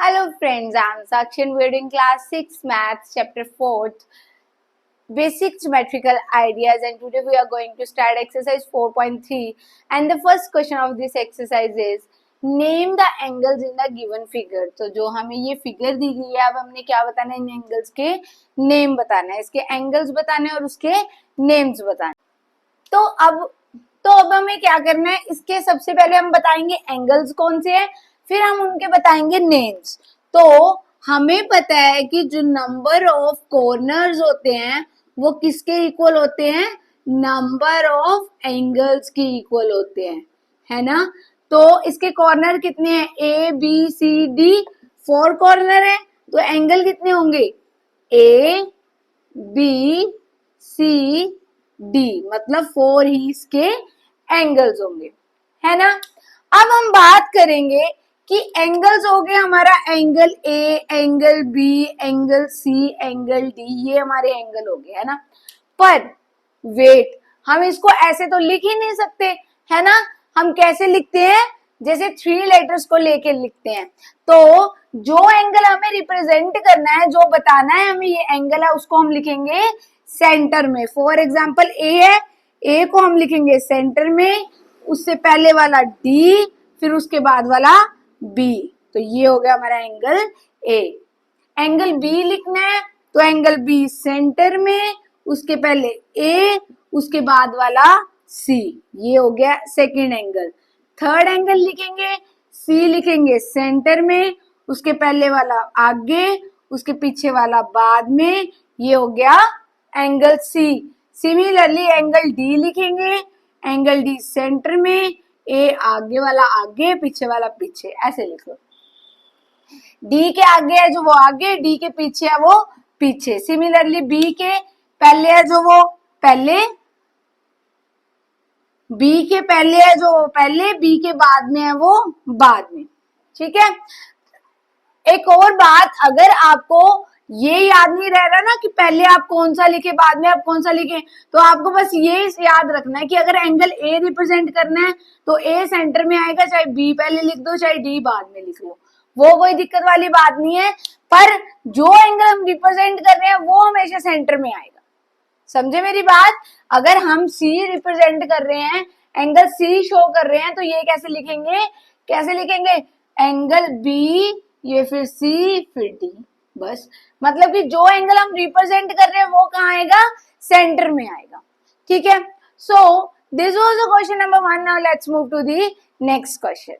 Hello friends, I am Sakshi. We are in class 6 maths chapter 4 basic geometrical ideas, and today we are going to start exercise 4.3 and the first question of this exercise is name the angles in the given figure. तो जो हमें ये figure दी गई है, अब हमने क्या बताना है, इन एंगल्स के नेम बताना है, इसके एंगल्स बताने और उसके नेम्स बताने। तो अब हमें क्या करना है, इसके सबसे पहले हम बताएंगे एंगल्स कौन से हैं, फिर हम उनके बताएंगे नेम्स। तो हमें पता है कि जो नंबर ऑफ कॉर्नर्स होते हैं वो किसके इक्वल होते हैं, नंबर ऑफ एंगल्स के इक्वल होते हैं, है ना। तो इसके कॉर्नर कितने हैं, A B C D, 4 corner है, तो एंगल कितने होंगे, ए बी सी डी, मतलब 4 ही इसके एंगल्स होंगे, है ना। अब हम बात करेंगे कि एंगल्स हो गए हमारा angle A, angle B, angle C, angle D, ये हमारे एंगल हो गए, है ना। पर वेट, हम इसको ऐसे तो लिख ही नहीं सकते, है ना। हम कैसे लिखते हैं, जैसे 3 लेटर्स को लेके लिखते हैं। तो जो एंगल हमें रिप्रेजेंट करना है, जो बताना है हमें ये एंगल है, उसको हम लिखेंगे सेंटर में। फॉर एग्जाम्पल ए है, ए को हम लिखेंगे सेंटर में, उससे पहले वाला डी, फिर उसके बाद वाला बी, तो ये हो गया हमारा एंगल ए। एंगल बी लिखना है तो एंगल बी सेंटर में, उसके पहले ए, उसके बाद वाला सी, ये हो गया सेकंड एंगल। थर्ड एंगल लिखेंगे, सी लिखेंगे सेंटर में, उसके पहले वाला आगे, उसके पीछे वाला बाद में, ये हो गया angle C. Similarly angle D लिखेंगे, एंगल डी सेंटर में, ए आगे वाला आगे, पीछे वाला पीछे, ऐसे लिख लो। डी के आगे है जो वो आगे, डी के पीछे है वो पीछे। सिमिलरली बी के पहले है जो वो पहले, बी के पहले है जो पहले, बी के बाद में है वो बाद में, ठीक है। एक और बात, अगर आपको ये याद नहीं रह रहा ना कि पहले आप कौन सा लिखे बाद में आप कौन सा लिखे, तो आपको बस ये याद रखना है कि अगर एंगल ए रिप्रेजेंट करना है तो ए सेंटर में आएगा, चाहे बी पहले लिख दो चाहे डी बाद में लिख लो, वो कोई दिक्कत वाली बात नहीं है। पर जो एंगल हम रिप्रेजेंट कर रहे हैं वो हमेशा सेंटर में आएगा, समझे मेरी बात। अगर हम सी रिप्रेजेंट कर रहे हैं, एंगल सी शो कर रहे हैं, तो ये कैसे लिखेंगे, कैसे लिखेंगे, एंगल बी, ये फिर सी, फिर डी, बस। मतलब कि जो एंगल हम रिप्रेजेंट कर रहे हैं वो कहाँ आएगा, सेंटर में आएगा, ठीक है। So this was the question number 1। Now let's move to the next question.